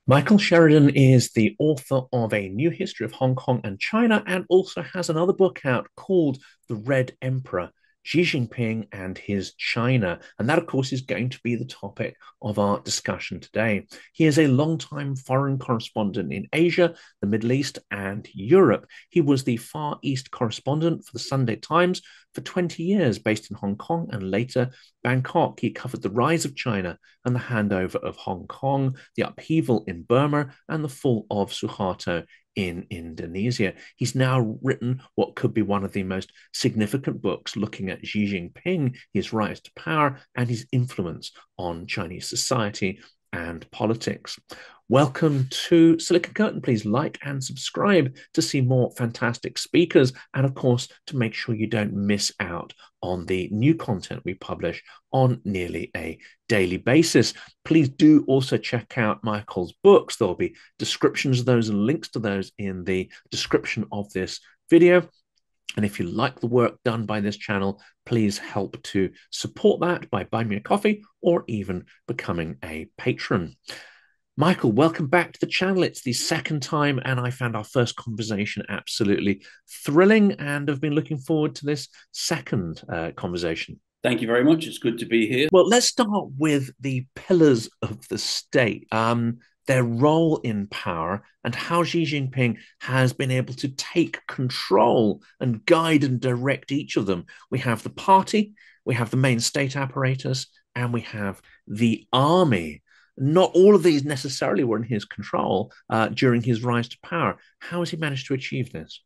Michael Sheridan is the author of A New History of Hong Kong and China and also has another book out called The Red Emperor, Xi Jinping and His China. And that, of course, is going to be the topic of our discussion today. He is a long-time foreign correspondent in Asia, the Middle East, and Europe. He was the Far East correspondent for the Sunday Times for 20 years, based in Hong Kong and later Bangkok. He covered the rise of China and the handover of Hong Kong, the upheaval in Burma, and the fall of Suharto in Indonesia. He's now written what could be one of the most significant books looking at Xi Jinping, his rise to power, and his influence on Chinese society and politics. Welcome to Silicon Curtain. Please like and subscribe to see more fantastic speakers, and of course, to make sure you don't miss out on the new content we publish on nearly a daily basis. Please do also check out Michael's books. There'll be descriptions of those and links to those in the description of this video. And if you like the work done by this channel, please help to support that by buying me a coffee or even becoming a patron. Michael, welcome back to the channel. It's the second time, and I found our first conversation absolutely thrilling, and have been looking forward to this second conversation. Thank you very much. It's good to be here. Well, let's start with the pillars of the state, their role in power, and how Xi Jinping has been able to take control and guide and direct each of them. We have the party, we have the main state apparatus, and we have the army. Not all of these necessarily were in his control during his rise to power. How has he managed to achieve this?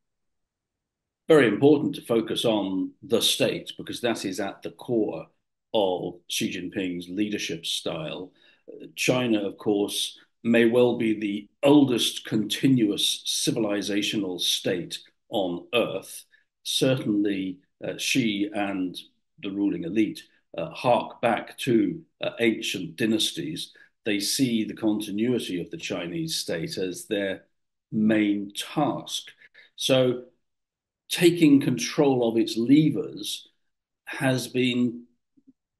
Very important to focus on the state because that is at the core of Xi Jinping's leadership style. China, of course, may well be the oldest continuous civilizational state on earth. Certainly, Xi and the ruling elite hark back to ancient dynasties. They see the continuity of the Chinese state as their main task. So, taking control of its levers has been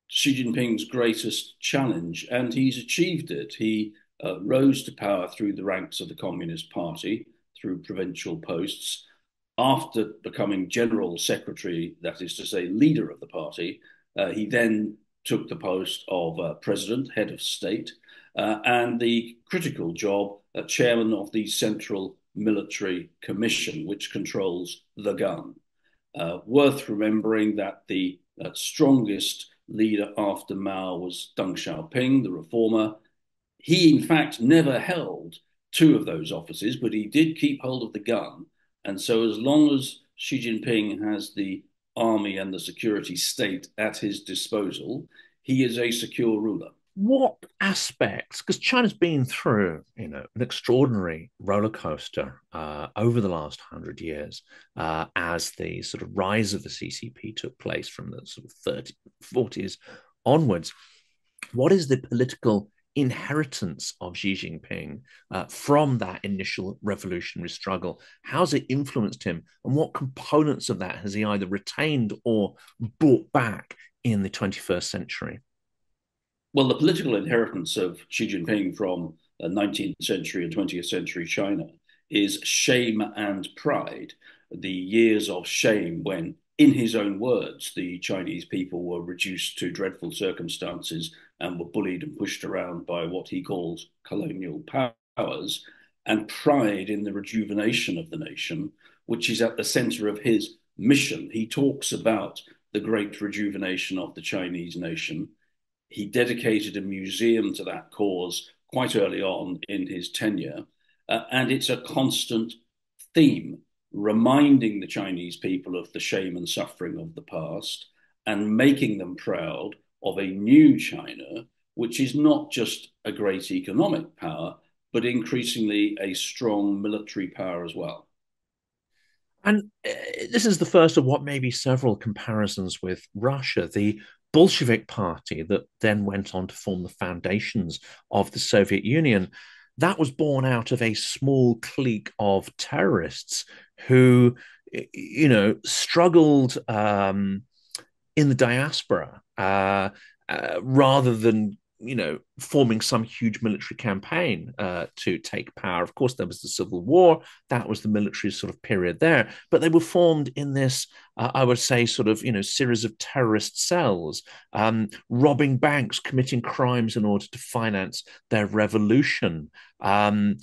Xi Jinping's greatest challenge, and he's achieved it. He rose to power through the ranks of the Communist Party, through provincial posts. After becoming general secretary, that is to say, leader of the party, he then took the post of president, head of state, and the critical job, chairman of the Central Military Commission, which controls the gun. Worth remembering that the strongest leader after Mao was Deng Xiaoping, the reformer. He, in fact, never held two of those offices, but he did keep hold of the gun. And so, as long as Xi Jinping has the army and the security state at his disposal, he is a secure ruler. What aspects, because China's been through, an extraordinary roller coaster over the last 100 years as the sort of rise of the CCP took place from the sort of 30s, 40s onwards. What is the political inheritance of Xi Jinping from that initial revolutionary struggle? How's it influenced him? And what components of that has he either retained or brought back in the 21st century? Well, the political inheritance of Xi Jinping from 19th century and 20th century China is shame and pride. The years of shame when, in his own words, the Chinese people were reduced to dreadful circumstances and were bullied and pushed around by what he calls colonial powers, and pride in the rejuvenation of the nation, which is at the center of his mission. He talks about the great rejuvenation of the Chinese nation. He dedicated a museum to that cause quite early on in his tenure. And it's a constant theme, reminding the Chinese people of the shame and suffering of the past and making them proud of a new China, which is not just a great economic power, but increasingly a strong military power as well. And this is the first of what may be several comparisons with Russia, the Bolshevik Party that then went on to form the foundations of the Soviet Union. That was born out of a small clique of terrorists who, struggled in the diaspora rather than forming some huge military campaign to take power. Of course, there was the Civil War. That was the military sort of period there. But they were formed in this, I would say, sort of, series of terrorist cells, robbing banks, committing crimes in order to finance their revolution, believing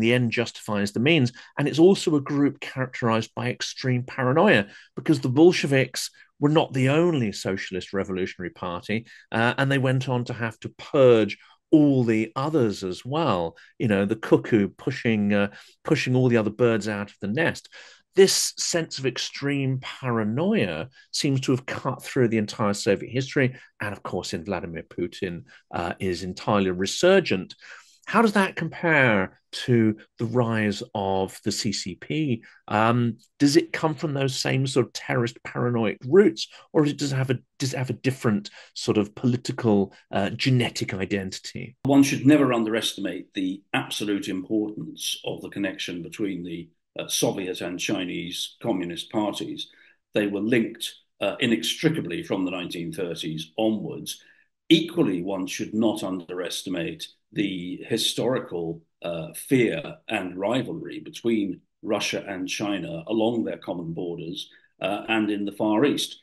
the end justifies the means. And it's also a group characterized by extreme paranoia because the Bolsheviks were not the only socialist revolutionary party, and they went on to have to purge all the others as well. The cuckoo pushing all the other birds out of the nest. This sense of extreme paranoia seems to have cut through the entire Soviet history, and of course, in Vladimir Putin, is entirely resurgent. How does that compare to the rise of the CCP? Does it come from those same sort of terrorist paranoid roots, or does it have a different sort of political genetic identity? One should never underestimate the absolute importance of the connection between the Soviet and Chinese Communist parties. They were linked inextricably from the 1930s onwards. Equally, one should not underestimate the historical fear and rivalry between Russia and China along their common borders and in the Far East.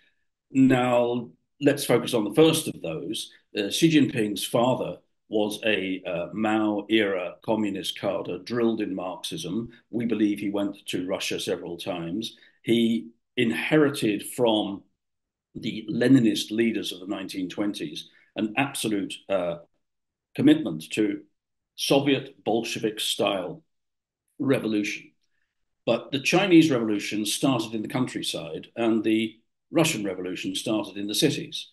Now, let's focus on the first of those. Xi Jinping's father was a Mao era communist cadre drilled in Marxism. We believe he went to Russia several times. He inherited from the Leninist leaders of the 1920s an absolute commitment to Soviet Bolshevik style revolution. But the Chinese revolution started in the countryside and the Russian revolution started in the cities.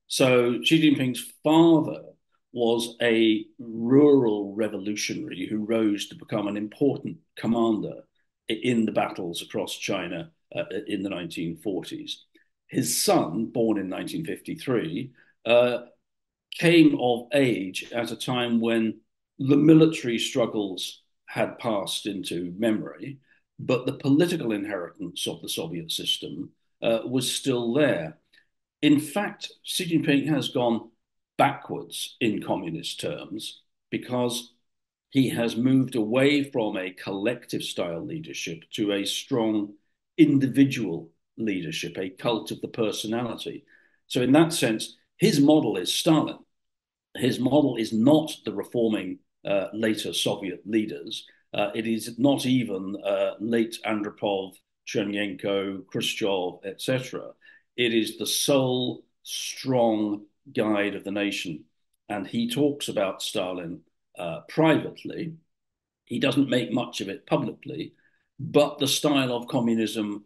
So Xi Jinping's father was a rural revolutionary who rose to become an important commander in the battles across China in the 1940s. His son, born in 1953, came of age at a time when the military struggles had passed into memory, but the political inheritance of the Soviet system was still there. In fact, Xi Jinping has gone backwards in communist terms because he has moved away from a collective style leadership to a strong individual leadership, a cult of the personality. So, in that sense, his model is Stalin. His model is not the reforming later Soviet leaders. It is not even late Andropov, Chernenko, Khrushchev, etc. It is the sole strong guide of the nation. And he talks about Stalin privately. He doesn't make much of it publicly, but the style of communism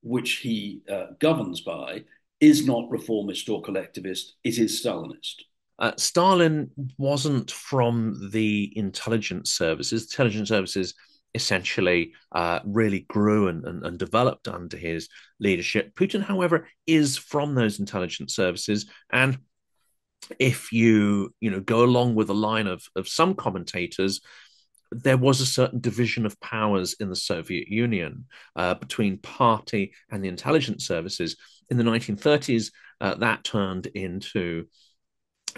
which he governs by is not reformist or collectivist. It is Stalinist. Stalin wasn't from the intelligence services. Intelligence services essentially really grew and developed under his leadership. Putin, however, is from those intelligence services, and if you go along with the line of some commentators, there was a certain division of powers in the Soviet Union between party and the intelligence services. In the 1930s, that turned into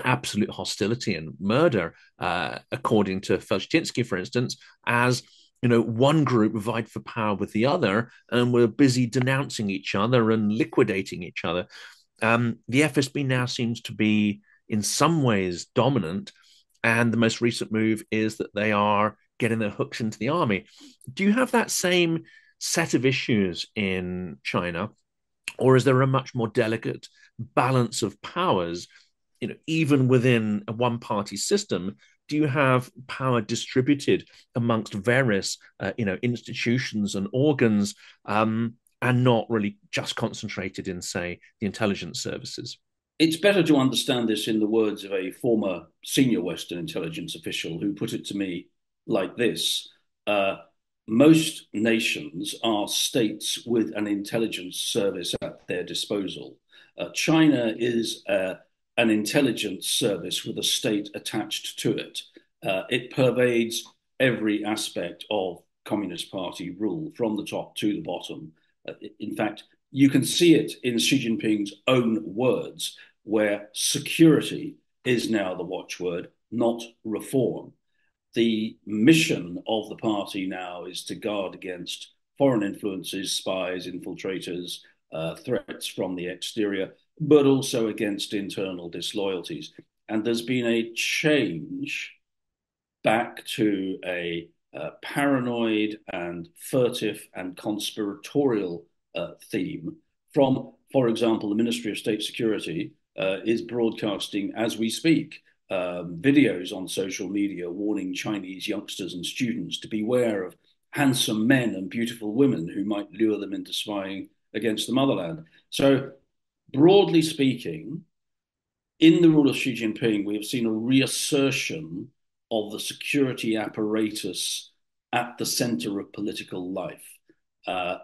absolute hostility and murder, according to Felshtinsky, for instance, as one group vied for power with the other and were busy denouncing each other and liquidating each other. The FSB now seems to be, in some ways, dominant, and the most recent move is that they are getting their hooks into the army. Do you have that same set of issues in China, or is there a much more delicate balance of powers? Even within a one-party system, do you have power distributed amongst various, institutions and organs, and not really just concentrated in, say, the intelligence services? It's better to understand this in the words of a former senior Western intelligence official who put it to me like this. Most nations are states with an intelligence service at their disposal. China is an intelligence service with a state attached to it. It pervades every aspect of Communist Party rule from the top to the bottom. In fact, you can see it in Xi Jinping's own words where security is now the watchword, not reform. The mission of the party now is to guard against foreign influences, spies, infiltrators, threats from the exterior, but also against internal disloyalties. And there's been a change back to a paranoid and furtive and conspiratorial theme from, for example, the Ministry of State Security is broadcasting as we speak videos on social media warning Chinese youngsters and students to beware of handsome men and beautiful women who might lure them into spying against the motherland. So, broadly speaking, in the rule of Xi Jinping, we have seen a reassertion of the security apparatus at the center of political life. Uh,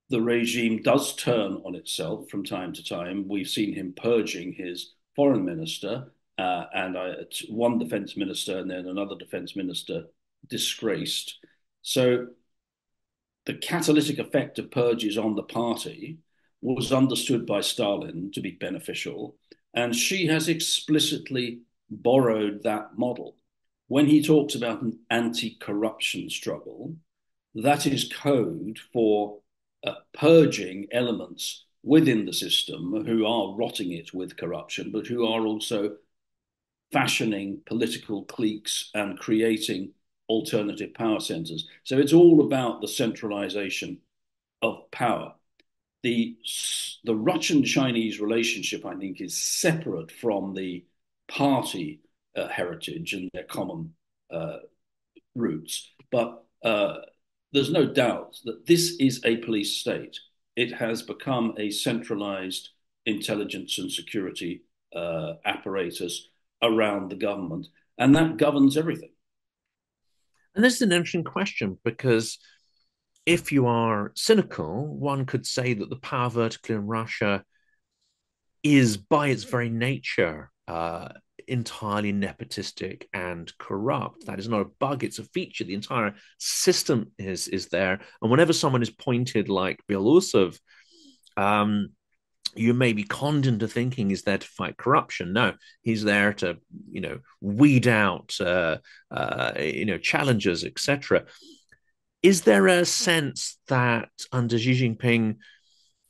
the regime does turn on itself from time to time. We've seen him purging his foreign minister and one defense minister and then another defense minister disgraced. So the catalytic effect of purges on the party was understood by Stalin to be beneficial, and Xi has explicitly borrowed that model. When he talks about an anti-corruption struggle, that is code for purging elements within the system who are rotting it with corruption, but who are also fashioning political cliques and creating alternative power centers. So it's all about the centralization of power. The Russian-Chinese relationship, I think, is separate from the party heritage and their common roots. But there's no doubt that this is a police state. It has become a centralized intelligence and security apparatus around the government, and that governs everything. And this is an interesting question because if you are cynical, one could say that the power vertical in Russia is, by its very nature, entirely nepotistic and corrupt. That is not a bug; it's a feature. The entire system is there, and whenever someone is pointed like Belousov, you may be conned into thinking he's there to fight corruption. No, he's there to, weed out, challengers, etc. Is there a sense that under Xi Jinping,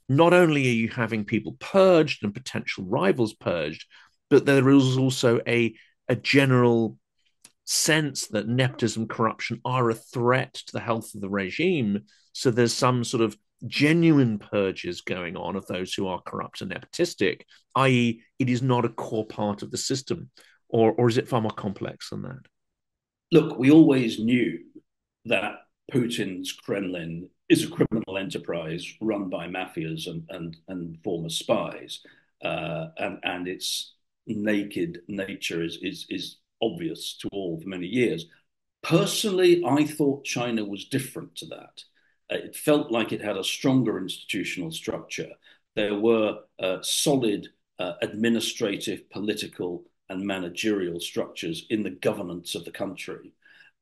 not only are you having people purged and potential rivals purged, but there is also a general sense that nepotism, corruption are a threat to the health of the regime? So there's some sort of genuine purges going on of those who are corrupt and nepotistic, i.e., it is not a core part of the system, or is it far more complex than that? Look, we always knew that Putin's Kremlin is a criminal enterprise run by mafias and former spies, and its naked nature is obvious to all for many years. Personally, I thought China was different to that. It felt like it had a stronger institutional structure. There were solid administrative, political, and managerial structures in the governance of the country.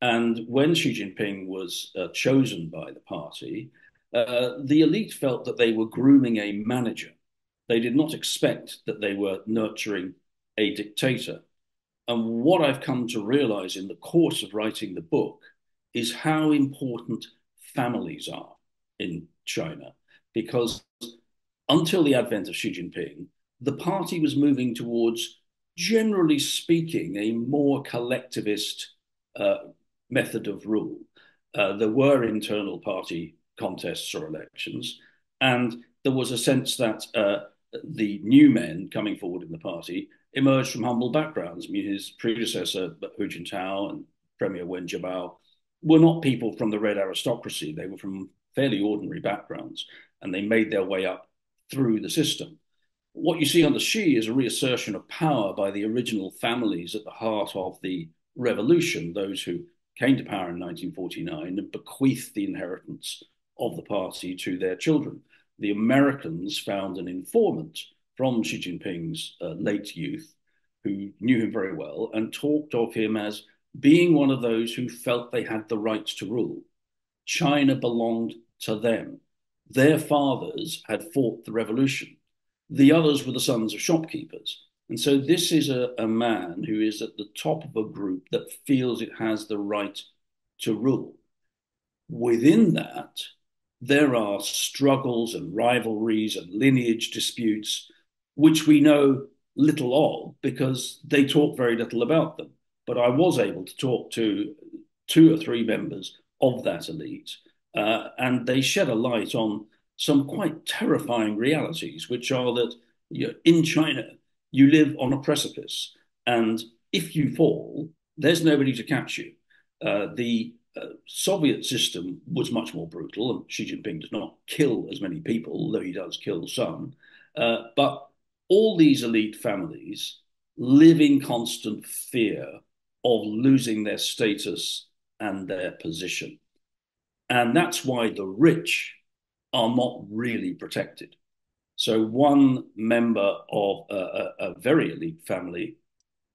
And when Xi Jinping was chosen by the party, the elite felt that they were grooming a manager. They did not expect that they were nurturing a dictator. And what I've come to realize in the course of writing the book is how important families are in China. Because until the advent of Xi Jinping, the party was moving towards, generally speaking, a more collectivist method of rule. There were internal party contests or elections, and there was a sense that the new men coming forward in the party emerged from humble backgrounds. I mean, his predecessor, Hu Jintao and Premier Wen Jiabao, were not people from the red aristocracy. They were from fairly ordinary backgrounds, and they made their way up through the system. What you see under Xi is a reassertion of power by the original families at the heart of the revolution, those who came to power in 1949 and bequeathed the inheritance of the party to their children. The Americans found an informant from Xi Jinping's late youth who knew him very well and talked of him as being one of those who felt they had the right to rule. China belonged to them. Their fathers had fought the revolution. The others were the sons of shopkeepers. And so this is a man who is at the top of a group that feels it has the right to rule. Within that, there are struggles and rivalries and lineage disputes, which we know little of because they talk very little about them. But I was able to talk to two or three members of that elite, and they shed a light on some quite terrifying realities, which are that in China, you live on a precipice, and if you fall, there's nobody to catch you. The Soviet system was much more brutal, and Xi Jinping does not kill as many people, although he does kill some. But all these elite families live in constant fear of losing their status and their position. And that's why the rich are not really protected. So, one member of a very elite family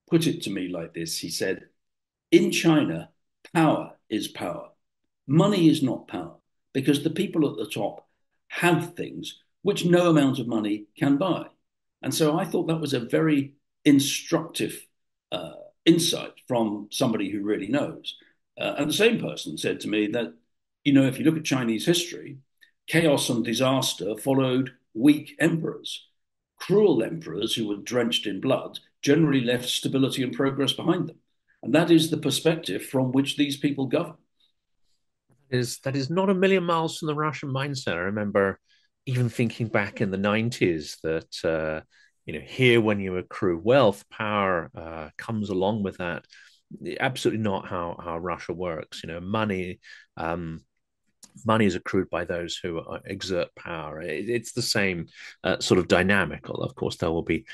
put it to me like this. He said, in China, power is power. Money is not power because the people at the top have things which no amount of money can buy. And so I thought that was a very instructive uh, insight from somebody who really knows. And the same person said to me that, if you look at Chinese history, chaos and disaster followed weak emperors. Cruel emperors who were drenched in blood generally left stability and progress behind them. And that is the perspective from which these people govern. That is not a million miles from the Russian mindset. I remember even thinking back in the 90s that here when you accrue wealth, power comes along with that. Absolutely not how Russia works. Um, money is accrued by those who exert power. It's the same sort of dynamic. Of course, there will be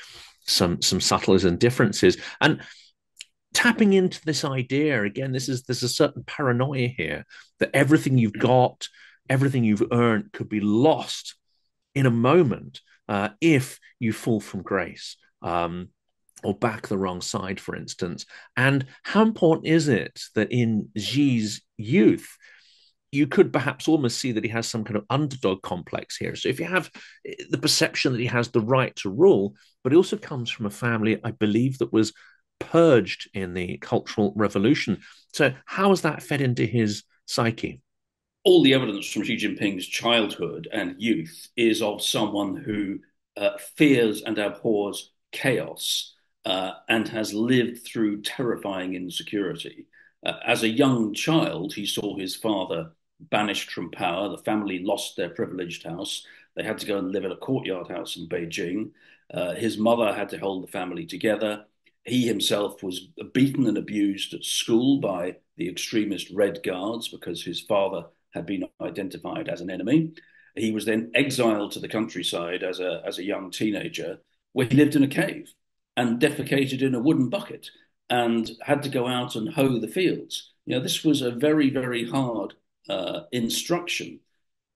some subtleties and differences. And tapping into this idea again, there's a certain paranoia here that everything you've got, everything you've earned, could be lost in a moment if you fall from grace. Or back the wrong side, for instance. And how important is it that in Xi's youth, you could perhaps almost see that he has some kind of underdog complex here. So if you have the perception that he has the right to rule, but he also comes from a family, I believe, that was purged in the Cultural Revolution. So how has that fed into his psyche? All the evidence from Xi Jinping's childhood and youth is of someone who fears and abhors chaos and has lived through terrifying insecurity. As a young child, he saw his father banished from power. The family lost their privileged house. They had to go and live in a courtyard house in Beijing. His mother had to hold the family together. He himself was beaten and abused at school by the extremist Red Guards because his father had been identified as an enemy. He was then exiled to the countryside as a young teenager, where he lived in a cave and defecated in a wooden bucket and had to go out and hoe the fields. This was a very, very hard instruction.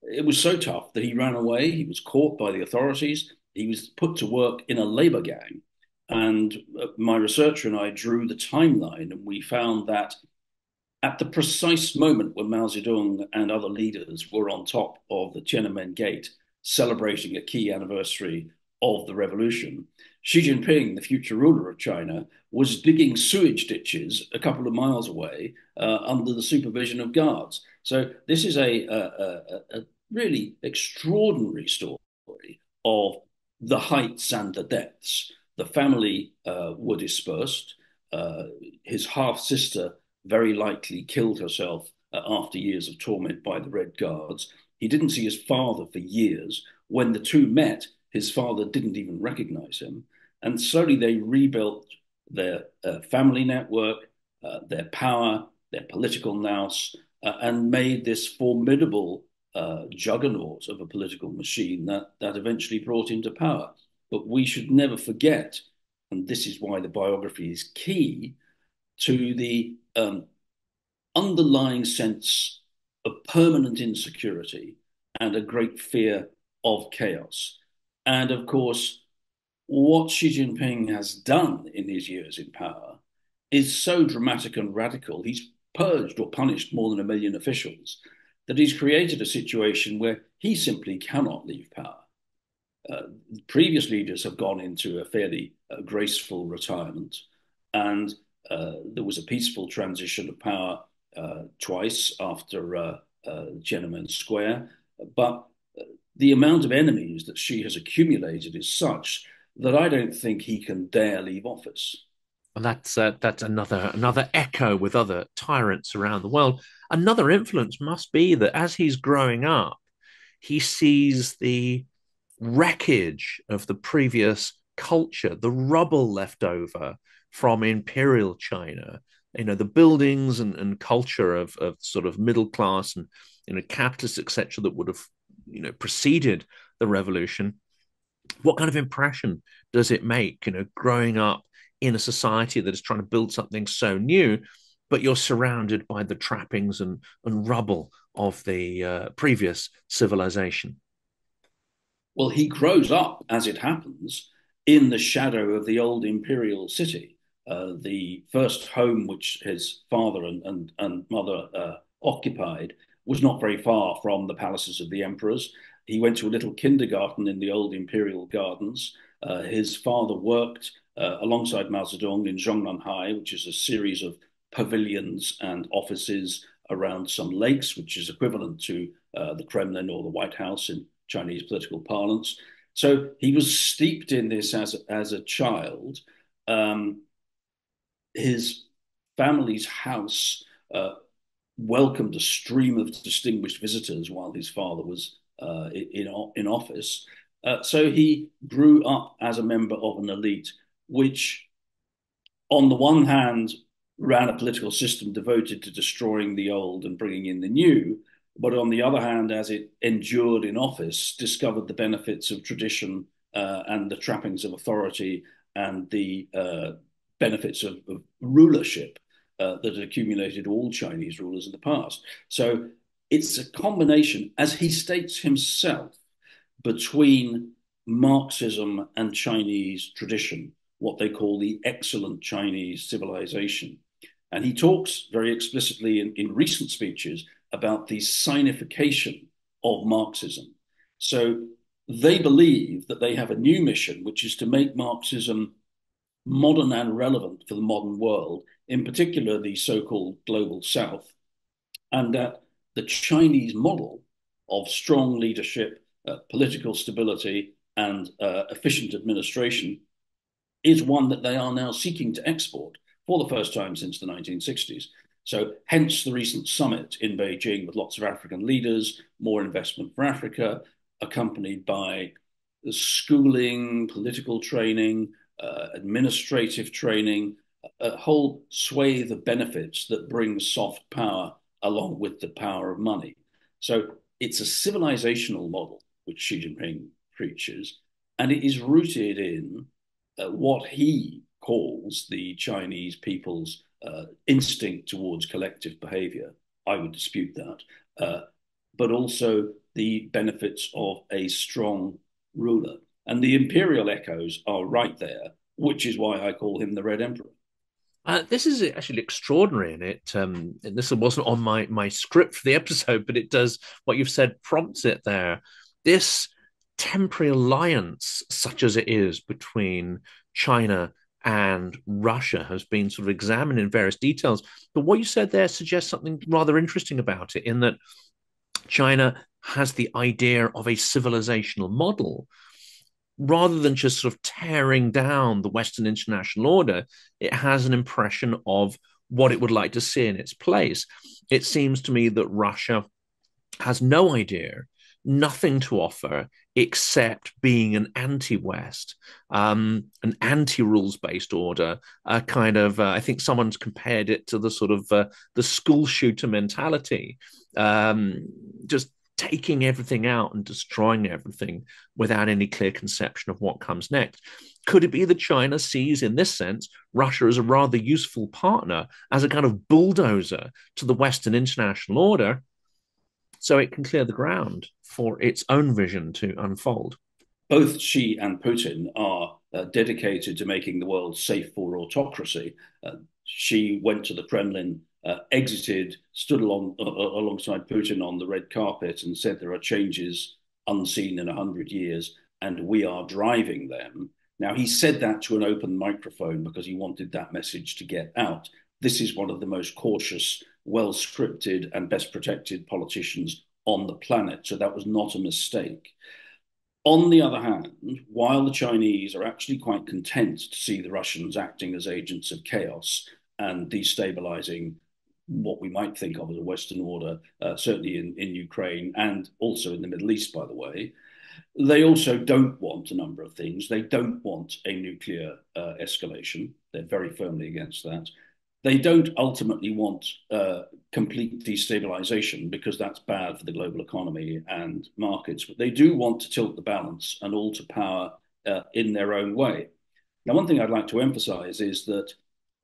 It was so tough that he ran away. He was caught by the authorities. He was put to work in a labor gang. And my researcher and I drew the timeline, and we found that at the precise moment when Mao Zedong and other leaders were on top of the Tiananmen Gate celebrating a key anniversary of the revolution, Xi Jinping, the future ruler of China, was digging sewage ditches a couple of miles away under the supervision of guards. So this is a really extraordinary story of the heights and the depths. The family were dispersed. His half sister very likely killed herself after years of torment by the Red Guards. He didn't see his father for years. When the two met, his father didn't even recognize him. And slowly they rebuilt their family network, their power, their political nous, and made this formidable juggernaut of a political machine that eventually brought him to power. But we should never forget, and this is why the biography is key, to the underlying sense of permanent insecurity and a great fear of chaos. And of course, what Xi Jinping has done in his years in power is so dramatic and radical. He's purged or punished more than 1 million officials that he's created a situation where he simply cannot leave power. Previous leaders have gone into a fairly graceful retirement, and there was a peaceful transition of power twice after Tiananmen Square. But the amount of enemies that she has accumulated is such that I don't think he can dare leave office. And that's another echo with other tyrants around the world. Another influence must be that as he's growing up, he sees the wreckage of the previous culture, the rubble left over from imperial China. The buildings and culture of sort of middle class and capitalists, etc., that would have preceded the revolution. What kind of impression does it make, growing up in a society that is trying to build something so new, but you're surrounded by the trappings and rubble of the previous civilization? Well, he grows up, as it happens, in the shadow of the old imperial city. The first home which his father and mother occupied was not very far from the palaces of the emperors. He went to a little kindergarten in the old imperial gardens. His father worked alongside Mao Zedong in Zhongnanhai, which is a series of pavilions and offices around some lakes, which is equivalent to the Kremlin or the White House in Chinese political parlance. So he was steeped in this as a child. His family's house welcomed a stream of distinguished visitors while his father was in office. So he grew up as a member of an elite, which, on the one hand, ran a political system devoted to destroying the old and bringing in the new, but on the other hand, as it endured in office, discovered the benefits of tradition and the trappings of authority and the benefits of rulership that had accumulated all Chinese rulers in the past. So it's a combination, as he states himself, between Marxism and Chinese tradition, what they call the excellent Chinese civilization. And he talks very explicitly in recent speeches about the sinification of Marxism. So they believe that they have a new mission, which is to make Marxism modern and relevant for the modern world, in particular the so-called global South, and that the Chinese model of strong leadership, political stability, and efficient administration is one that they are now seeking to export for the first time since the 1960s. So hence the recent summit in Beijing with lots of African leaders, more investment for Africa, accompanied by the schooling, political training, administrative training, a whole swathe of benefits that brings soft power along with the power of money. So it's a civilizational model which Xi Jinping preaches, and it is rooted in what he calls the Chinese people's instinct towards collective behavior. I would dispute that. But also the benefits of a strong ruler. And the imperial echoes are right there, which is why I call him the Red Emperor. This is actually extraordinary, and this wasn't on my script for the episode, but it does what you've said prompts it there. This temporary alliance, such as it is between China and Russia, has been sort of examined in various details. But what you said there suggests something rather interesting about it, in that China has the idea of a civilizational model. Rather than just sort of tearing down the Western international order, it has an impression of what it would like to see in its place. It seems to me that Russia has no idea, nothing to offer except being an anti-West, an anti-rules based order. Kind of, I think someone's compared it to the sort of the school shooter mentality, just taking everything out and destroying everything without any clear conception of what comes next. Could it be that China sees, in this sense, Russia as a rather useful partner, as a kind of bulldozer to the Western international order, so it can clear the ground for its own vision to unfold? Both Xi and Putin are dedicated to making the world safe for autocracy. Xi went to the Kremlin, exited, stood alongside Putin on the red carpet and said there are changes unseen in 100 years and we are driving them. Now, he said that to an open microphone because he wanted that message to get out. This is one of the most cautious, well scripted, and best protected politicians on the planet. So that was not a mistake. On the other hand, while the Chinese are actually quite content to see the Russians acting as agents of chaos and destabilizing what we might think of as a Western order, certainly in Ukraine and also in the Middle East, by the way, they also don't want a number of things. They don't want a nuclear escalation. They're very firmly against that. They don't ultimately want complete destabilization because that's bad for the global economy and markets. But they do want to tilt the balance and alter power in their own way. Now, one thing I'd like to emphasize is that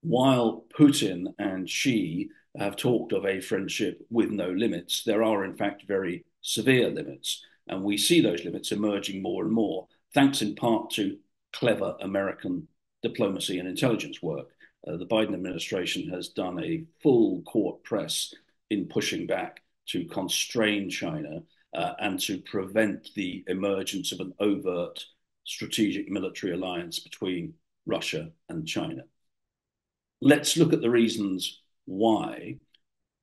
while Putin and Xi have talked of a friendship with no limits, there are in fact very severe limits. And we see those limits emerging more and more, thanks in part to clever American diplomacy and intelligence work. The Biden administration has done a full court press in pushing back to constrain China and to prevent the emergence of an overt strategic military alliance between Russia and China. Let's look at the reasons why.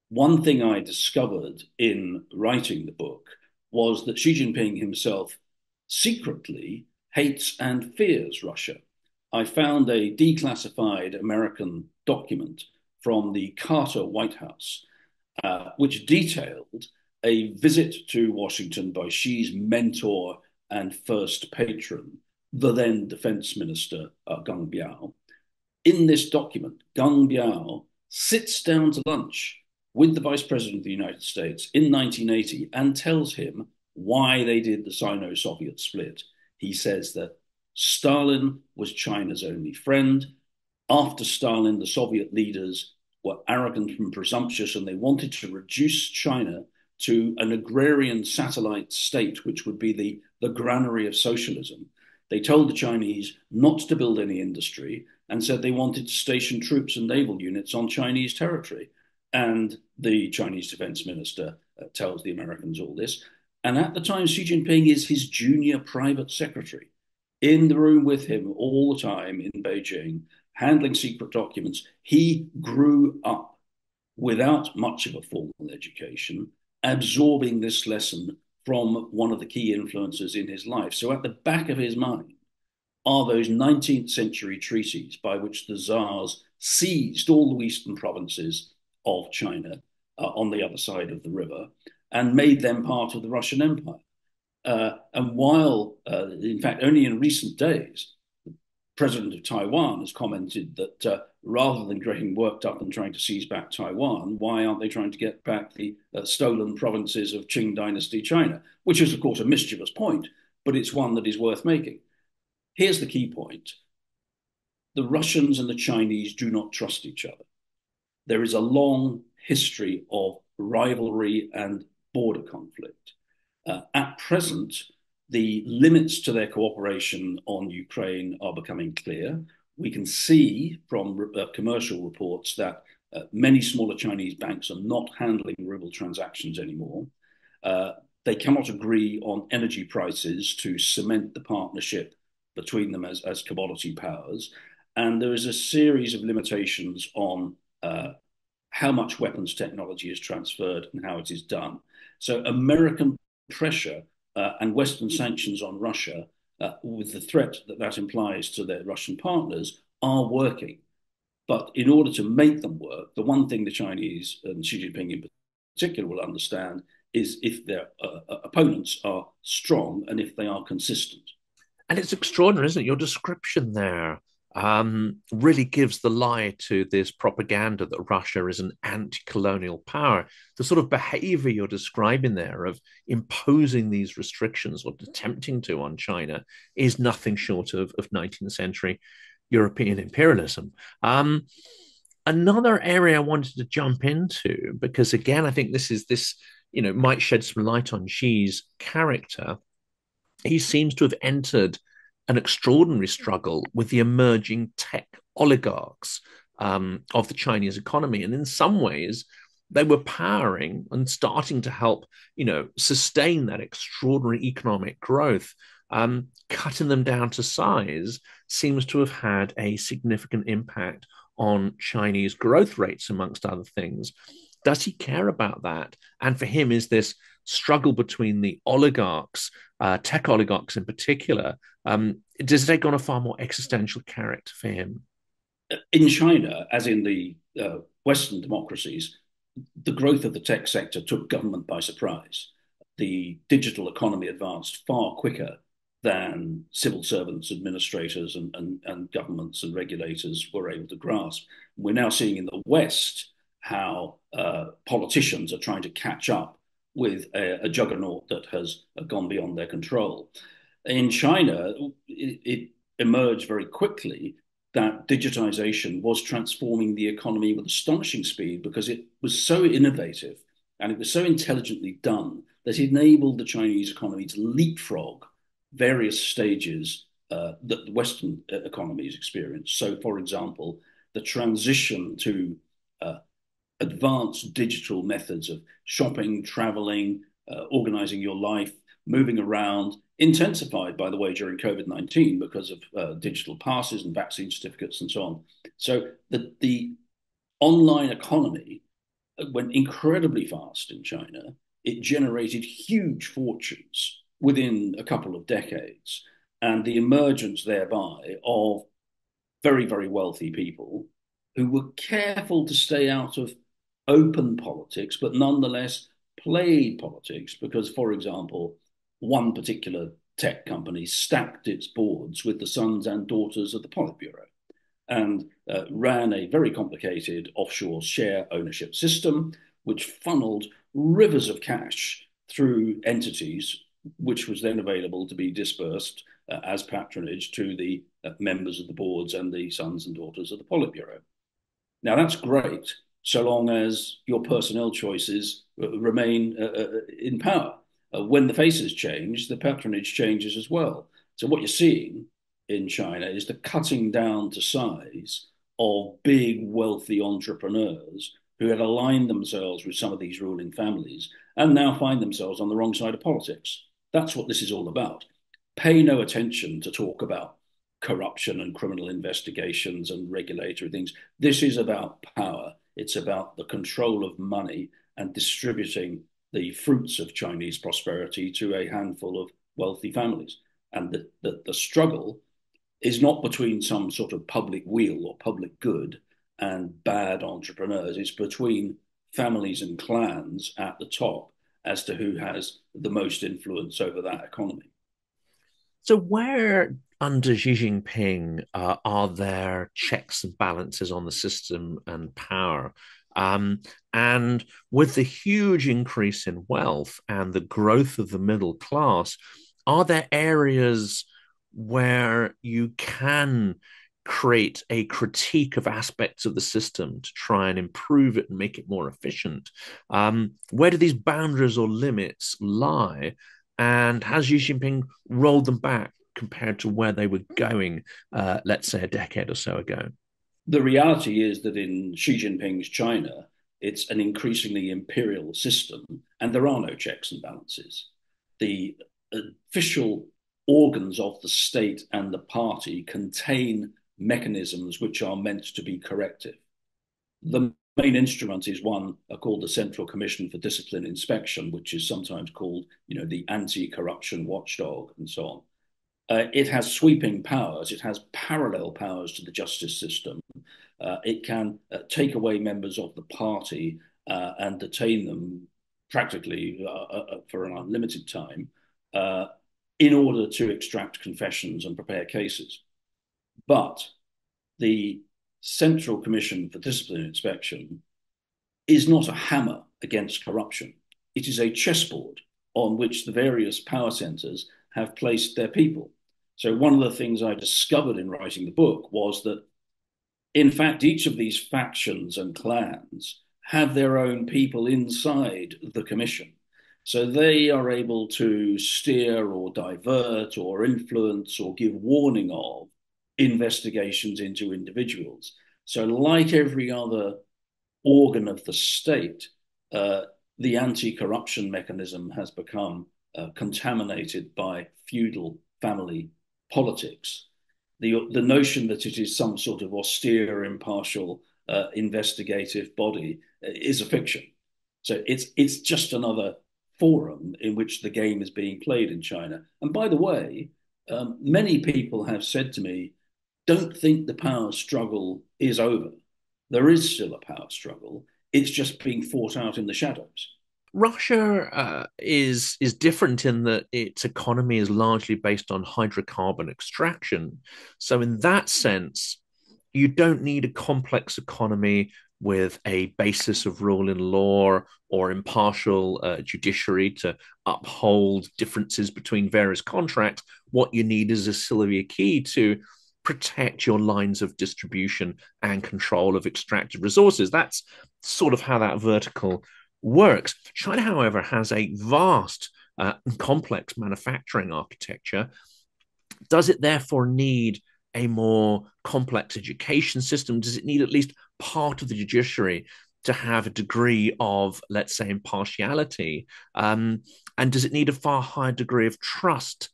One thing I discovered in writing the book was that Xi Jinping himself secretly hates and fears Russia. I found a declassified American document from the Carter White House, which detailed a visit to Washington by Xi's mentor and first patron, the then defense minister, Geng Biao. In this document, Geng Biao sits down to lunch with the Vice President of the United States in 1980 and tells him why they did the Sino-Soviet split. He says that Stalin was China's only friend. After Stalin, the Soviet leaders were arrogant and presumptuous, and they wanted to reduce China to an agrarian satellite state, which would be the granary of socialism. They told the Chinese not to build any industry and said they wanted to station troops and naval units on Chinese territory. And the Chinese defense minister tells the Americans all this. And at the time, Xi Jinping is his junior private secretary in the room with him all the time in Beijing, handling secret documents. He grew up without much of a formal education, absorbing this lesson from one of the key influences in his life. So at the back of his mind are those 19th century treaties by which the Tsars seized all the eastern provinces of China on the other side of the river and made them part of the Russian Empire. And while, in fact, only in recent days, the president of Taiwan has commented that rather than getting worked up and trying to seize back Taiwan, why aren't they trying to get back the stolen provinces of Qing dynasty China? Which is, of course, a mischievous point, but it's one that is worth making. Here's the key point. The Russians and the Chinese do not trust each other. There is a long history of rivalry and border conflict. At present, the limits to their cooperation on Ukraine are becoming clear. We can see from commercial reports that many smaller Chinese banks are not handling ruble transactions anymore. They cannot agree on energy prices to cement the partnership between them as commodity powers. And there is a series of limitations on how much weapons technology is transferred and how it is done. So American pressure and Western sanctions on Russia, with the threat that that implies to their Russian partners, are working. But in order to make them work, the one thing the Chinese and Xi Jinping in particular will understand is if their opponents are strong and if they are consistent. And it's extraordinary, isn't it? Your description there really gives the lie to this propaganda that Russia is an anti-colonial power. The sort of behavior you're describing there of imposing these restrictions or attempting to on China is nothing short of 19th century European imperialism. Another area I wanted to jump into, because again, I think this might shed some light on Xi's character. He seems to have entered an extraordinary struggle with the emerging tech oligarchs of the Chinese economy. And in some ways, they were powering and starting to help, sustain that extraordinary economic growth cutting them down to size seems to have had a significant impact on Chinese growth rates, amongst other things. Does he care about that? And for him, is this struggle between the oligarchs, tech oligarchs in particular, does it take on a far more existential character for him? In China, as in the Western democracies, the growth of the tech sector took government by surprise. The digital economy advanced far quicker than civil servants, administrators, and governments and regulators were able to grasp. We're now seeing in the West how politicians are trying to catch up with a juggernaut that has gone beyond their control. In China, it emerged very quickly that digitization was transforming the economy with astonishing speed because it was so innovative and it was so intelligently done that it enabled the Chinese economy to leapfrog various stages that the Western economies experience. So, for example, the transition to advanced digital methods of shopping, traveling, organizing your life, moving around, intensified, by the way, during COVID-19 because of digital passes and vaccine certificates and so on. So the online economy went incredibly fast in China. It generated huge fortunes within a couple of decades, and the emergence thereby of very, very wealthy people who were careful to stay out of open politics, but nonetheless played politics because, for example, one particular tech company stacked its boards with the sons and daughters of the Politburo and ran a very complicated offshore share ownership system, which funneled rivers of cash through entities, which was then available to be dispersed as patronage to the members of the boards and the sons and daughters of the Politburo. Now, that's great, so long as your personnel choices remain in power. When the faces change, the patronage changes as well. So what you're seeing in China is the cutting down to size of big, wealthy entrepreneurs who had aligned themselves with some of these ruling families and now find themselves on the wrong side of politics. That's what this is all about. Pay no attention to talk about corruption and criminal investigations and regulatory things. This is about power. It's about the control of money and distributing the fruits of Chinese prosperity to a handful of wealthy families. And the struggle is not between some sort of public weal or public good and bad entrepreneurs. It's between families and clans at the top as to who has the most influence over that economy. So, where under Xi Jinping are there checks and balances on the system and power? Um, and with the huge increase in wealth and the growth of the middle class, are there areas where you can create a critique of aspects of the system to try and improve it and make it more efficient? Where do these boundaries or limits lie? And has Xi Jinping rolled them back compared to where they were going, let's say, a decade or so ago? The reality is that in Xi Jinping's China, it's an increasingly imperial system, and there are no checks and balances. The official organs of the state and the party contain mechanisms which are meant to be corrective. The main instrument is one called the Central Commission for Discipline Inspection, which is sometimes called, the anti-corruption watchdog and so on. It has sweeping powers. It has parallel powers to the justice system. It can take away members of the party and detain them practically for an unlimited time in order to extract confessions and prepare cases. But the Central Commission for Discipline Inspection is not a hammer against corruption. It is a chessboard on which the various power centers have placed their people. So one of the things I discovered in writing the book was that, in fact, each of these factions and clans have their own people inside the commission. So they are able to steer or divert or influence or give warning of investigations into individuals. So like every other organ of the state, the anti-corruption mechanism has become contaminated by feudal family politics. The notion that it is some sort of austere, impartial, investigative body is a fiction. So it's just another forum in which the game is being played in China. And by the way, many people have said to me, don't think the power struggle is over. There is still a power struggle. It's just being fought out in the shadows. Russia is different in that its economy is largely based on hydrocarbon extraction. So in that sense, you don't need a complex economy with a basis of rule in law or impartial judiciary to uphold differences between various contracts. What you need is a Sylvia key to protect your lines of distribution and control of extracted resources. That's sort of how that vertical works. China, however, has a vast and complex manufacturing architecture. Does it therefore need a more complex education system? Does it need at least part of the judiciary to have a degree of, let's say, impartiality? And does it need a far higher degree of trust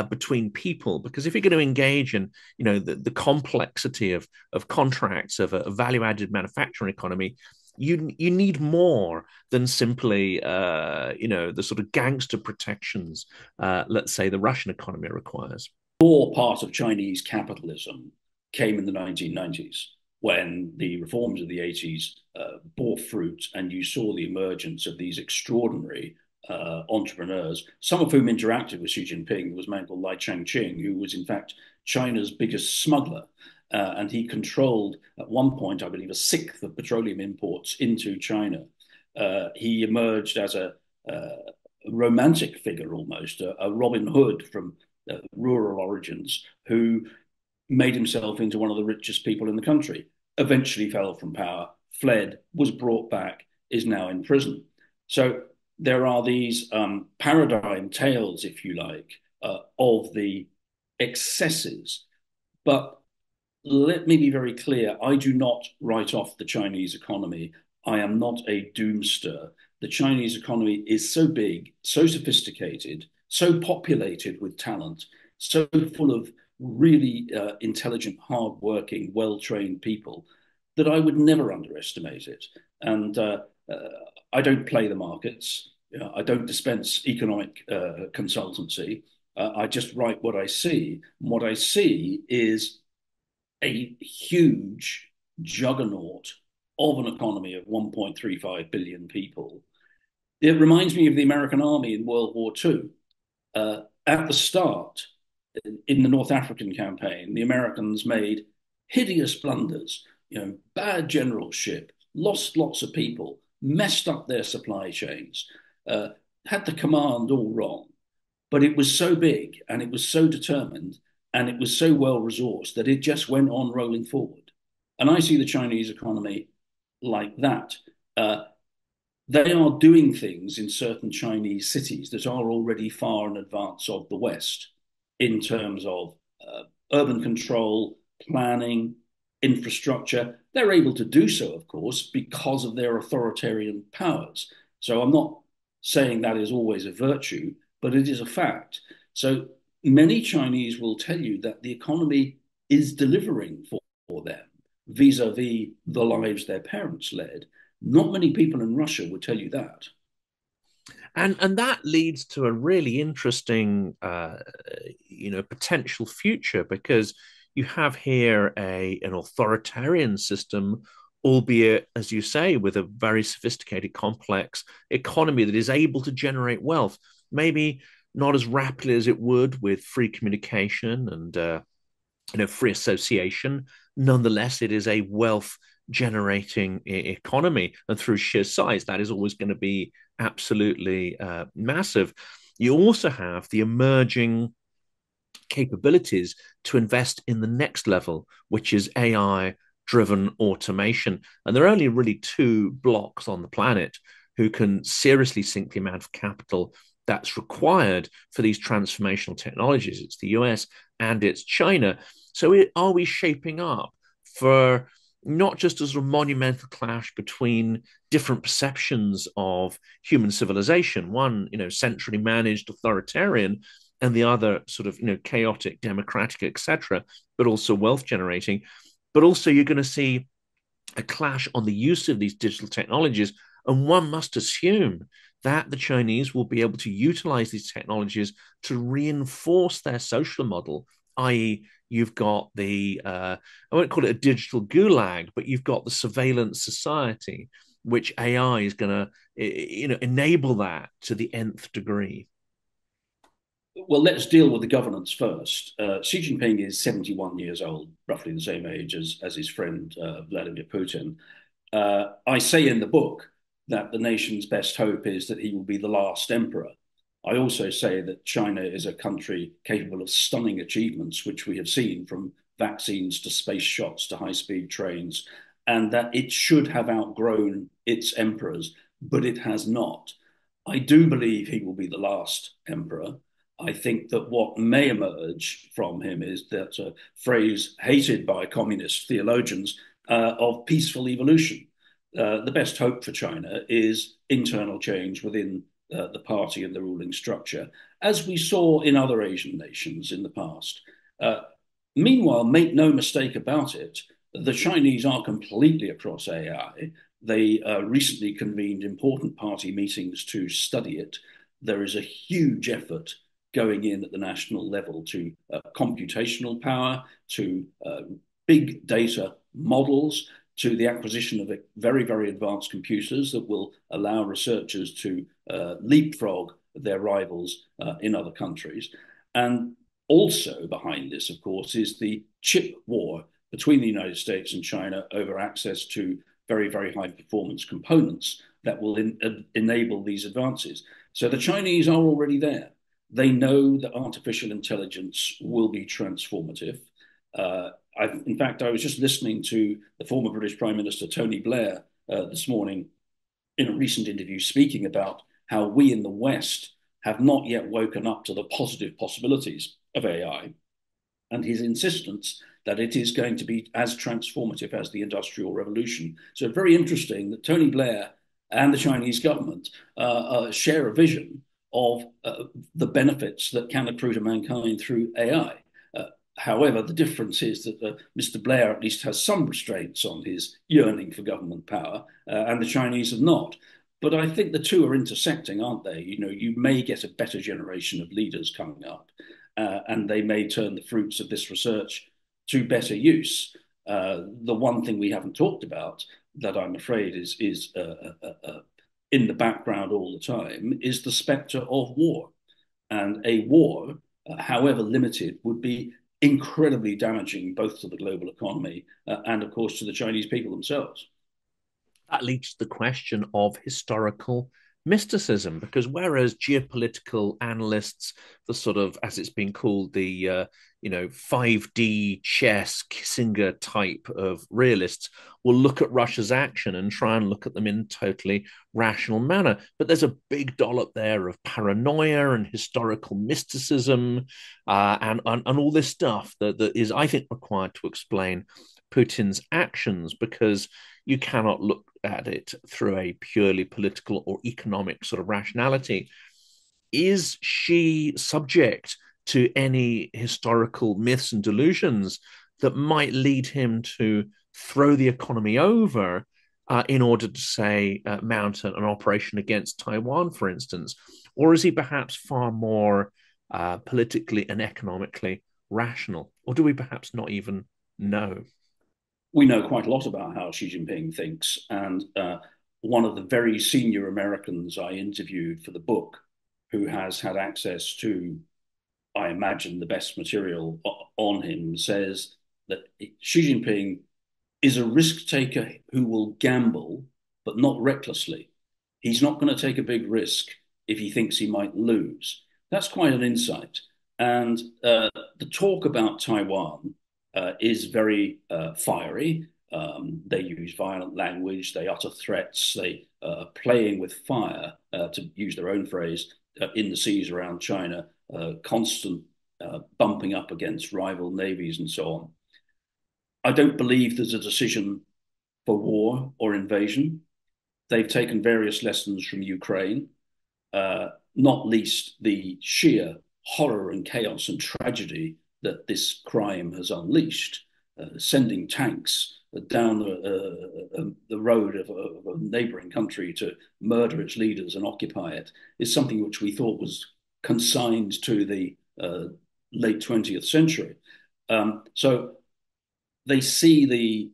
between people? Because if you're going to engage in, the complexity of contracts of a value-added manufacturing economy, you need more than simply the sort of gangster protections, let's say, the Russian economy requires. Core part of Chinese capitalism came in the 1990s when the reforms of the 80s bore fruit, and you saw the emergence of these extraordinary entrepreneurs, some of whom interacted with Xi Jinping. There was a man called Lai Changqing, who was in fact China's biggest smuggler. And he controlled, at one point, I believe, a sixth of petroleum imports into China. He emerged as a romantic figure almost, a Robin Hood from rural origins, who made himself into one of the richest people in the country, eventually fell from power, fled, was brought back, is now in prison. So there are these paradigm tales, if you like, of the excesses. But let me be very clear, I do not write off the Chinese economy. I am not a doomster. The Chinese economy is so big, so sophisticated, so populated with talent, so full of really intelligent, hardworking, well-trained people that I would never underestimate it. And I don't play the markets. I don't dispense economic consultancy. I just write what I see. And what I see is a huge juggernaut of an economy of 1.35 billion people. It reminds me of the American army in World War II. At the start, in the North African campaign, the Americans made hideous blunders, bad generalship, lost lots of people, messed up their supply chains, had the command all wrong. But it was so big and it was so determined and it was so well resourced that it just went on rolling forward. And I see the Chinese economy like that. They are doing things in certain Chinese cities that are already far in advance of the West in terms of urban control, planning, infrastructure. They're able to do so, of course, because of their authoritarian powers. So I'm not saying that is always a virtue, but it is a fact. So many Chinese will tell you that the economy is delivering for them vis-a-vis the lives their parents led. Not many people in Russia would tell you that. And that leads to a really interesting, potential future, because you have here an authoritarian system, albeit, as you say, with a very sophisticated, complex economy that is able to generate wealth, maybe not as rapidly as it would with free communication and free association. Nonetheless, it is a wealth generating economy, and through sheer size, that is always going to be absolutely massive. You also have the emerging capabilities to invest in the next level, which is AI driven automation. And there are only really two blocks on the planet who can seriously sink the amount of capital that's required for these transformational technologies. It's the US and it's China. So are we shaping up for not just a sort of monumental clash between different perceptions of human civilization, one, centrally managed authoritarian, and the other sort of chaotic, democratic, etc., but also wealth generating. But also you're going to see a clash on the use of these digital technologies. And one must assume that the Chinese will be able to utilize these technologies to reinforce their social model, i.e., you've got I won't call it a digital gulag, but you've got the surveillance society, which AI is going to enable that to the nth degree. Well, let's deal with the governance first. Xi Jinping is 71 years old, roughly the same age as his friend Vladimir Putin. I say in the book that the nation's best hope is that he will be the last emperor. I also say that China is a country capable of stunning achievements, which we have seen from vaccines to space shots to high speed trains, and that it should have outgrown its emperors, but it has not. I do believe he will be the last emperor. I think that what may emerge from him is that phrase hated by communist theologians of peaceful evolution. The best hope for China is internal change within the party and the ruling structure, as we saw in other Asian nations in the past. Meanwhile, make no mistake about it, the Chinese are completely across AI. They recently convened important party meetings to study it. There is a huge effort going in at the national level to computational power, to big data models, to the acquisition of very, very advanced computers that will allow researchers to leapfrog their rivals in other countries. And also behind this, of course, is the chip war between the United States and China over access to very, very high performance components that will enable these advances. So the Chinese are already there. They know that artificial intelligence will be transformative. In fact, I was just listening to the former British Prime Minister Tony Blair this morning in a recent interview speaking about how we in the West have not yet woken up to the positive possibilities of AI, and his insistence that it is going to be as transformative as the Industrial Revolution. So very interesting that Tony Blair and the Chinese government share a vision of the benefits that can accrue to mankind through AI. However, the difference is that Mr. Blair at least has some restraints on his yearning for government power, and the Chinese have not. But I think the two are intersecting, aren't they? You may get a better generation of leaders coming up, and they may turn the fruits of this research to better use. The one thing we haven't talked about that I'm afraid is in the background all the time is the spectre of war. And a war, however limited, would be incredibly damaging both to the global economy and, of course, to the Chinese people themselves. That leads to the question of historical mysticism, because whereas geopolitical analysts, the sort of, as it's been called, the 5D chess Kissinger type of realists will look at Russia's action and try and look at them in a totally rational manner. But there's a big dollop there of paranoia and historical mysticism and all this stuff that is, I think, required to explain Putin's actions, because you cannot look at it through a purely political or economic sort of rationality. Is she subject to any historical myths and delusions that might lead him to throw the economy over in order to, say, mount an operation against Taiwan, for instance? Or is he perhaps far more politically and economically rational? Or do we perhaps not even know? We know quite a lot about how Xi Jinping thinks. And one of the very senior Americans I interviewed for the book, who has had access to, I imagine, the best material on him, says that Xi Jinping is a risk taker who will gamble, but not recklessly. He's not going to take a big risk if he thinks he might lose. That's quite an insight. And the talk about Taiwan is very fiery. They use violent language, they utter threats, they are playing with fire, to use their own phrase, in the seas around China, constant bumping up against rival navies and so on. I don't believe there's a decision for war or invasion. They've taken various lessons from Ukraine, not least the sheer horror and chaos and tragedy that this crime has unleashed, sending tanks down the road of a neighboring country to murder its leaders and occupy it, is something which we thought was consigned to the late 20th century. So they see the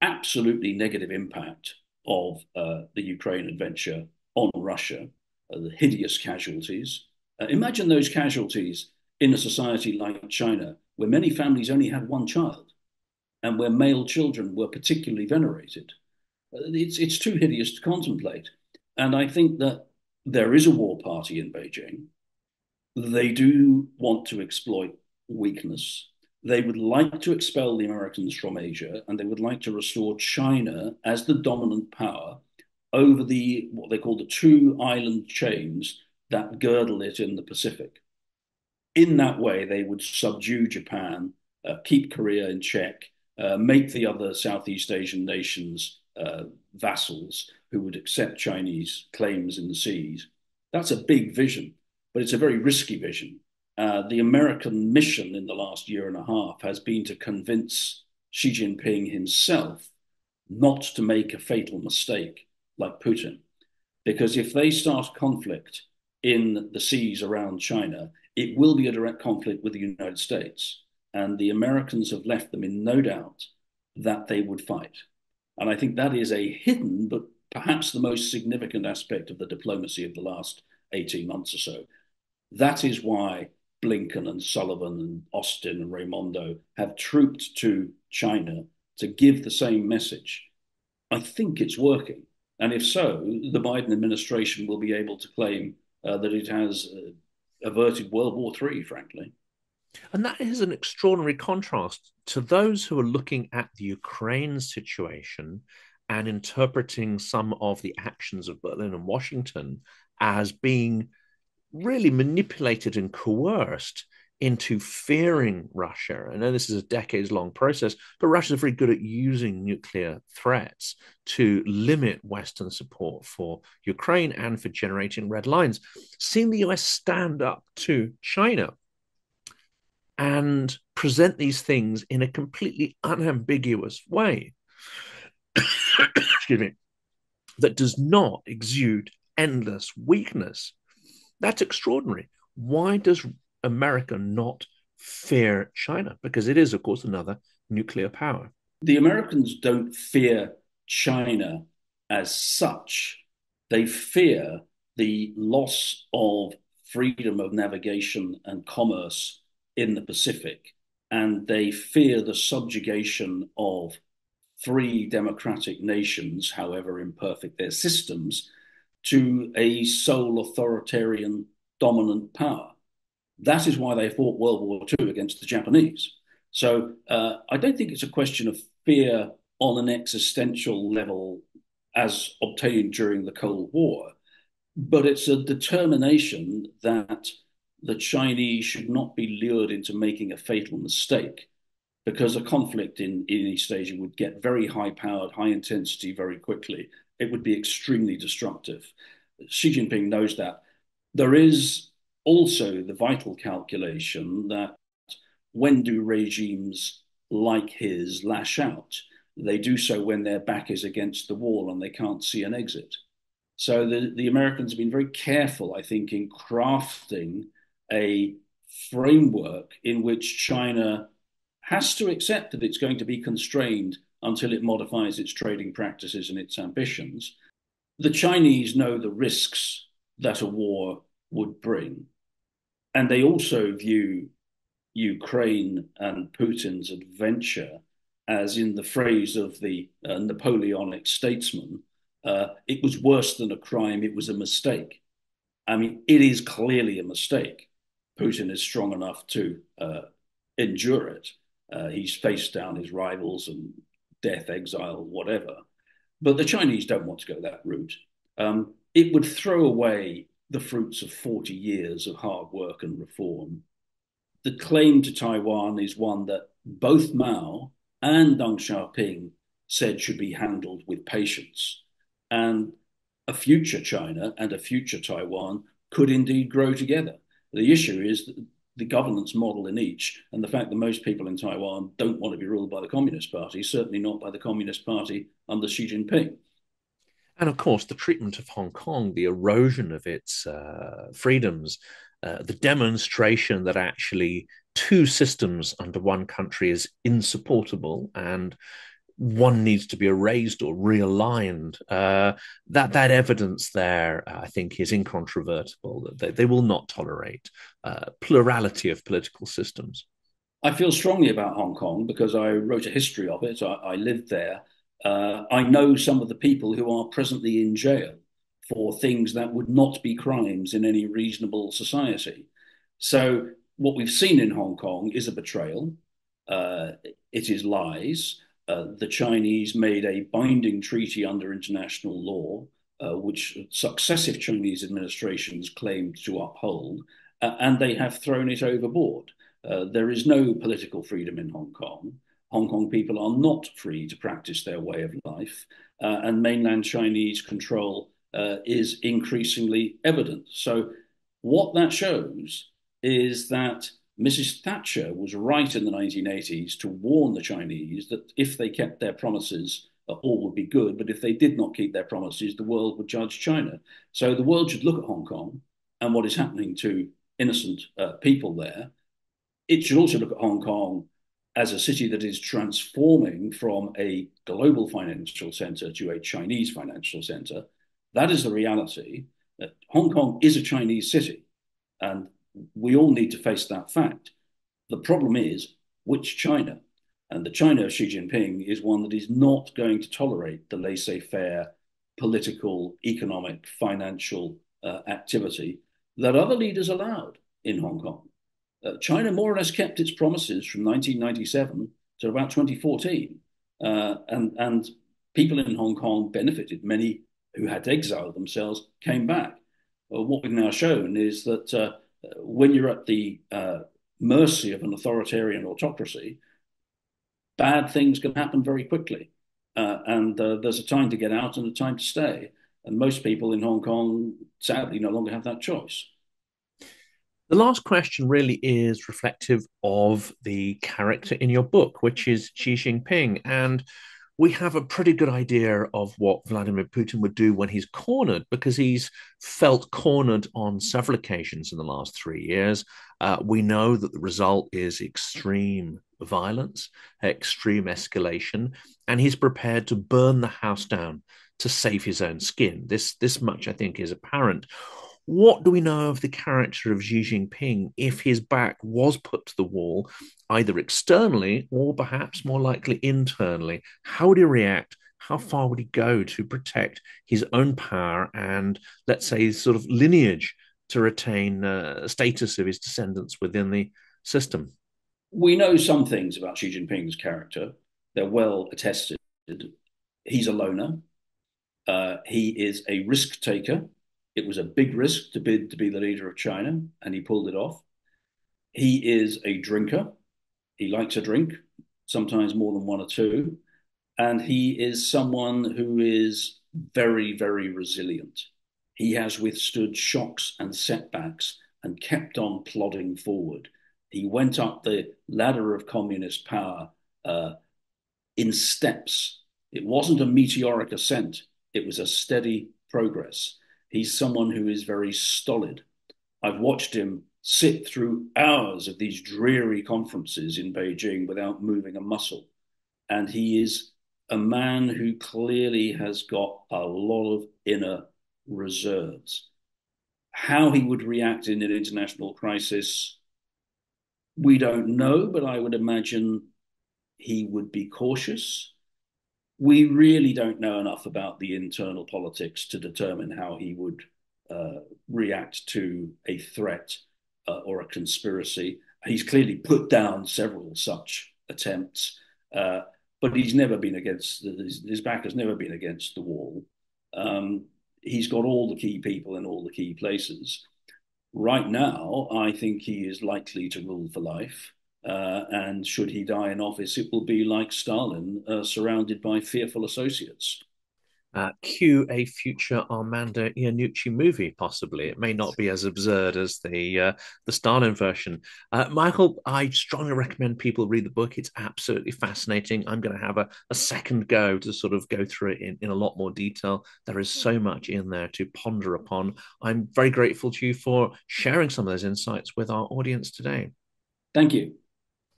absolutely negative impact of the Ukraine adventure on Russia, the hideous casualties. Imagine those casualties in a society like China, where many families only had one child and where male children were particularly venerated. It's too hideous to contemplate. And I think that there is a war party in Beijing. They do want to exploit weakness. They would like to expel the Americans from Asia, and they would like to restore China as the dominant power over the what they call the two island chains that girdle it in the Pacific. In that way, they would subdue Japan, keep Korea in check, make the other Southeast Asian nations vassals who would accept Chinese claims in the seas. That's a big vision, but it's a very risky vision. The American mission in the last year and a half has been to convince Xi Jinping himself not to make a fatal mistake like Putin. Because if they start conflict in the seas around China, it will be a direct conflict with the United States. And the Americans have left them in no doubt that they would fight. And I think that is a hidden, but perhaps the most significant aspect of the diplomacy of the last 18 months or so. That is why Blinken and Sullivan and Austin and Raimondo have trooped to China to give the same message. I think it's working. And if so, the Biden administration will be able to claim that it has averted World War III, frankly. And that is an extraordinary contrast to those who are looking at the Ukraine situation and interpreting some of the actions of Berlin and Washington as being really manipulated and coerced into fearing Russia. I know this is a decades-long process, but Russia is very good at using nuclear threats to limit Western support for Ukraine and for generating red lines. Seeing the US stand up to China and present these things in a completely unambiguous way, excuse me, that does not exude endless weakness. That's extraordinary. Why does America not fear China? Because it is, of course, another nuclear power. The Americans don't fear China as such. They fear the loss of freedom of navigation and commerce in the Pacific, and they fear the subjugation of three democratic nations, however imperfect their systems, to a sole authoritarian dominant power. That is why they fought World War II against the Japanese. So I don't think it's a question of fear on an existential level as obtained during the Cold War, but it's a determination that the Chinese should not be lured into making a fatal mistake, because a conflict in East Asia would get very high powered, high intensity very quickly. It would be extremely destructive. Xi Jinping knows that. There is also the vital calculation that when do regimes like his lash out? They do so when their back is against the wall and they can't see an exit. So the Americans have been very careful, I think, in crafting a framework in which China has to accept that it's going to be constrained until it modifies its trading practices and its ambitions. The Chinese know the risks that a war would bring. And they also view Ukraine and Putin's adventure as, in the phrase of the Napoleonic statesman, it was worse than a crime, it was a mistake. I mean, it is clearly a mistake. Putin is strong enough to endure it. He's faced down his rivals and death, exile, whatever. But the Chinese don't want to go that route. It would throw away the fruits of 40 years of hard work and reform. The claim to Taiwan is one that both Mao and Deng Xiaoping said should be handled with patience. And a future China and a future Taiwan could indeed grow together. The issue is the governance model in each, and the fact that most people in Taiwan don't want to be ruled by the Communist Party, certainly not by the Communist Party under Xi Jinping. And of course, the treatment of Hong Kong, the erosion of its freedoms, the demonstration that actually two systems under one country is insupportable and one needs to be erased or realigned. That evidence there, I think, is incontrovertible. That they will not tolerate plurality of political systems. I feel strongly about Hong Kong because I wrote a history of it. I lived there. I know some of the people who are presently in jail for things that would not be crimes in any reasonable society. So, what we've seen in Hong Kong is a betrayal. It is lies. The Chinese made a binding treaty under international law, which successive Chinese administrations claimed to uphold, and they have thrown it overboard. There is no political freedom in Hong Kong. Hong Kong people are not free to practice their way of life, and mainland Chinese control is increasingly evident. So, what that shows is that Mrs. Thatcher was right in the 1980s to warn the Chinese that if they kept their promises, all would be good. But if they did not keep their promises, the world would judge China. So the world should look at Hong Kong and what is happening to innocent people there. It should also look at Hong Kong as a city that is transforming from a global financial center to a Chinese financial center. That is the reality. Hong Kong is a Chinese city, and we all need to face that fact. The problem is which China? And the China of Xi Jinping is one that is not going to tolerate the laissez faire political, economic, financial activity that other leaders allowed in Hong Kong. China more or less kept its promises from 1997 to about 2014. And people in Hong Kong benefited. Many who had exiled themselves came back. What we've now shown is that when you're at the mercy of an authoritarian autocracy, bad things can happen very quickly. And there's a time to get out and a time to stay. And most people in Hong Kong, sadly, no longer have that choice. The last question really is reflective of the character in your book, which is Xi Jinping. And we have a pretty good idea of what Vladimir Putin would do when he's cornered, because he's felt cornered on several occasions in the last 3 years. We know that the result is extreme violence, extreme escalation, and he's prepared to burn the house down to save his own skin. This much, I think, is apparent. What do we know of the character of Xi Jinping if his back was put to the wall, either externally or perhaps more likely internally? How would he react? How far would he go to protect his own power and, let's say, sort of lineage to retain status of his descendants within the system? We know some things about Xi Jinping's character. They're well attested. He's a loner. He is a risk taker. It was a big risk to bid to be the leader of China, and he pulled it off. He is a drinker. He likes a drink, sometimes more than one or two. And he is someone who is very, very resilient. He has withstood shocks and setbacks and kept on plodding forward. He went up the ladder of communist power in steps. It wasn't a meteoric ascent, it was a steady progress. He's someone who is very stolid. I've watched him sit through hours of these dreary conferences in Beijing without moving a muscle. And he is a man who clearly has got a lot of inner reserves. How he would react in an international crisis, we don't know, but I would imagine he would be cautious. We really don't know enough about the internal politics to determine how he would react to a threat or a conspiracy. He's clearly put down several such attempts, but he's never been against, his back has never been against the wall. He's got all the key people in all the key places. Right now, I think he is likely to rule for life. And should he die in office, it will be like Stalin, surrounded by fearful associates. Cue a future Armando Iannucci movie, possibly. It may not be as absurd as the Stalin version. Michael, I strongly recommend people read the book. It's absolutely fascinating. I'm going to have a second go to sort of go through it in a lot more detail. There is so much in there to ponder upon. I'm very grateful to you for sharing some of those insights with our audience today. Thank you.